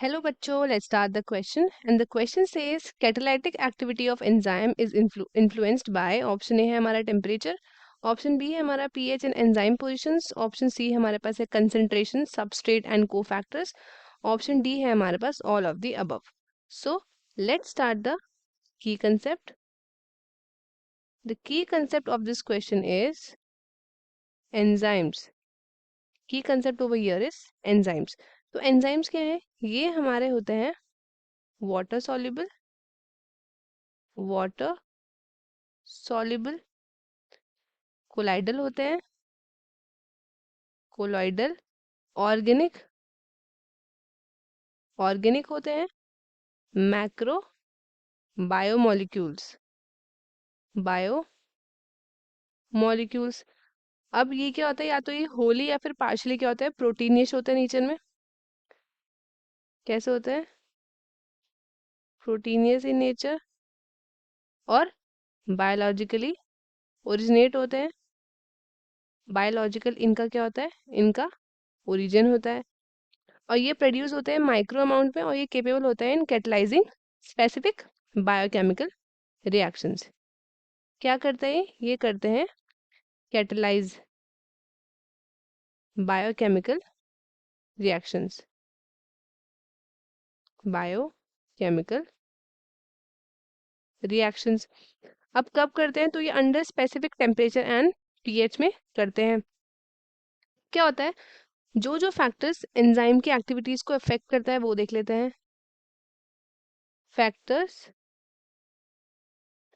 Hello बच्चों, let's start the question. And the question says catalytic activity of enzyme is influenced by option A है हमारा temperature, option B है हमारा pH and enzyme positions, option C हमारे पास है concentration, substrate and cofactors, option D है हमारे पास all of the above. So let's start the key concept. The key concept of this question is enzymes. Key concept over here is enzymes. तो enzymes क्या है? ये हमारे होते हैं water soluble colloidal होते हैं, कोलॉइडल, ऑर्गेनिक होते हैं, मैक्रो, बायोमोलिक्यूल्स। अब ये क्या होता है, या तो ये होली या फिर पार्शली क्या होता है, प्रोटीनियस होते हैं नेचर में। कैसे होते हैं? प्रोटीनियस इन नेचर, और बायोलॉजिकली ओरिजिनेट होते हैं। बायोलॉजिकल इनका क्या होता है, इनका ओरिजिन होता है, और ये प्रोड्यूस होते हैं माइक्रो अमाउंट में, और ये केपेबल होता है इन कैटलाइजिंग स्पेसिफिक बायोकेमिकल रिएक्शंस। क्या करते हैं ये करते हैं catalyse biochemical reactions. Biochemical reactions अब कब करते हैं, तो ये under specific temperature and pH में करते हैं। क्या होता है, जो जो फैक्टर्स एंजाइम की एक्टिविटीज को अफेक्ट करता है वो देख लेते हैं। Factors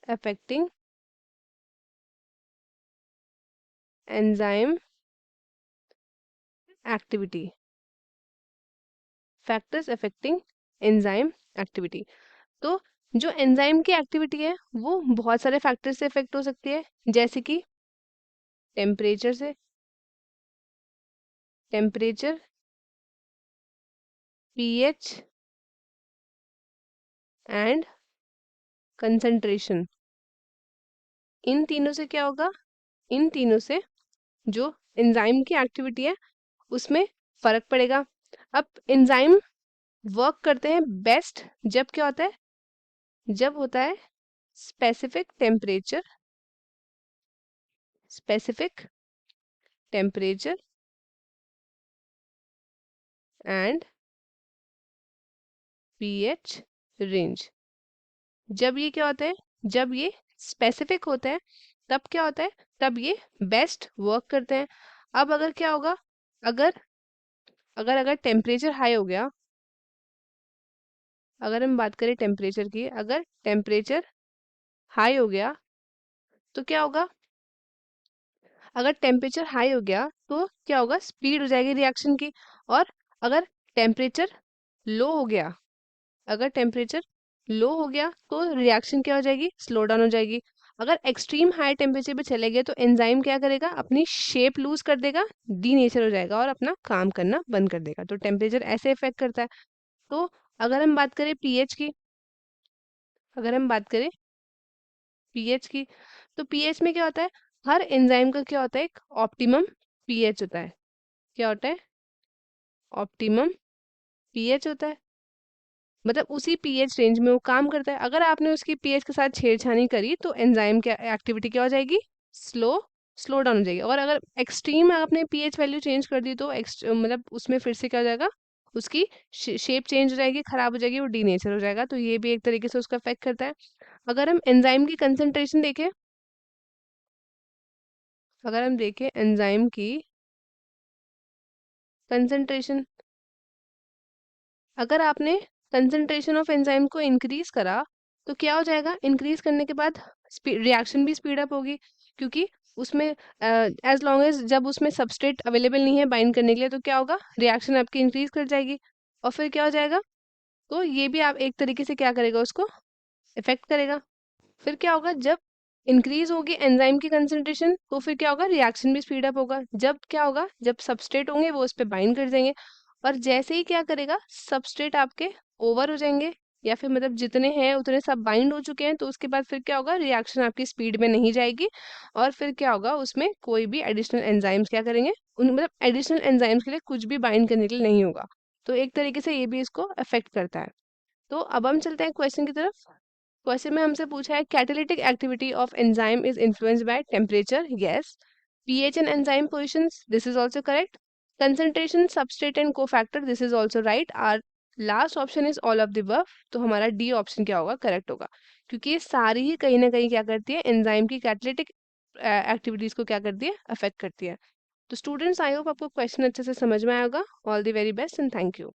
affecting enzyme activity. Factors affecting enzyme activity, तो जो एंजाइम की एक्टिविटी है वो बहुत सारे फैक्टर से इफेक्ट हो सकती है, जैसे कि टेम्परेचर से, टेम्परेचर, पीएच एंड कंसंट्रेशन। इन तीनों से क्या होगा, इन तीनों से जो एंजाइम की एक्टिविटी है उसमें फर्क पड़ेगा। अब एंजाइम वर्क करते हैं बेस्ट जब क्या होता है, जब होता है specific temperature and pH range. जब ये क्या होता है, जब ये स्पेसिफिक होता है तब क्या होता है, तब ये बेस्ट वर्क करते हैं। अब अगर क्या होगा, अगर अगर अगर टेम्परेचर हाई हो गया, अगर हम बात करें टेम्परेचर की, अगर टेम्परेचर हाई हो गया तो क्या होगा, अगर टेम्परेचर हाई हो गया तो क्या होगा, स्पीड हो जाएगी रिएक्शन की। और अगर टेम्परेचर लो हो गया, अगर टेम्परेचर लो हो गया तो रिएक्शन क्या हो जाएगी, स्लो डाउन हो जाएगी। अगर एक्सट्रीम हाई टेम्परेचर पे चले गए तो एंजाइम क्या करेगा, अपनी शेप लूज कर देगा, डीनेचर हो जाएगा और अपना काम करना बंद कर देगा। तो टेम्परेचर ऐसे इफेक्ट करता है। तो अगर हम बात करें पीएच की, अगर हम बात करें पीएच की, तो पीएच में क्या होता है, हर एंजाइम का क्या होता है, एक ऑप्टिमम पीएच होता है। क्या होता है, ऑप्टिमम पीएच होता है, मतलब उसी पीएच रेंज में वो काम करता है। अगर आपने उसकी पीएच के साथ छेड़छानी करी तो एंजाइम की एक्टिविटी क्या हो जाएगी, स्लो स्लो डाउन हो जाएगी। और अगर एक्सट्रीम आपने पीएच वैल्यू चेंज कर दी तो मतलब उसमें फिर से क्या हो जाएगा, उसकी शेप चेंज हो जाएगी, खराब हो जाएगी, वो डीनेचर हो जाएगा। तो ये भी एक तरीके से उसका इफेक्ट करता है। अगर हम एंजाइम की कंसंट्रेशन देखें, अगर हम देखें एंजाइम की कंसंट्रेशन, अगर आपने कंसंट्रेशन ऑफ एंजाइम को इंक्रीज करा तो क्या हो जाएगा, इंक्रीज करने के बाद रिएक्शन भी स्पीड अप होगी, क्योंकि उसमें एज लॉन्ग एज जब उसमें सबस्ट्रेट अवेलेबल नहीं है बाइंड करने के लिए तो क्या होगा, रिएक्शन आपकी इंक्रीज कर जाएगी। और फिर क्या हो जाएगा, तो ये भी आप एक तरीके से क्या करेगा, उसको इफेक्ट करेगा। फिर क्या होगा, जब इंक्रीज होगी एंजाइम की कंसंट्रेशन तो फिर क्या होगा, रिएक्शन भी स्पीड अप होगा। जब क्या होगा, जब सबस्ट्रेट होंगे वो उस पर बाइंड कर जाएंगे, और जैसे ही क्या करेगा, सबस्ट्रेट आपके ओवर हो जाएंगे, या फिर मतलब जितने हैं उतने सब बाइंड हो चुके हैं, तो उसके बाद फिर क्या होगा, रिएक्शन आपकी स्पीड में नहीं जाएगी। और फिर क्या होगा, उसमें कोई भी एडिशनल एंजाइम्स क्या करेंगे, उन मतलब एडिशनल एंजाइम्स के लिए कुछ भी बाइंड करने के लिए नहीं होगा। तो एक तरीके से ये भी इसको अफेक्ट करता है। तो अब हम चलते हैं क्वेश्चन की तरफ। क्वेश्चन में हमसे पूछा है catalytic activity of enzyme is influenced by temperature, yes. PH and enzyme positions, this is also correct. Concentration, substrate and cofactor, this is also right. Our last option is all of the above. तो हमारा D option क्या होगा, correct होगा, क्योंकि ये सारी ही कहीं ना कहीं क्या करती है, एंजाइम की कैटालिटिक एक्टिविटीज को क्या करती है, अफेक्ट करती है। तो स्टूडेंट्स, आई होप आपको क्वेश्चन अच्छे से समझ में आएगा। All the very best and thank you.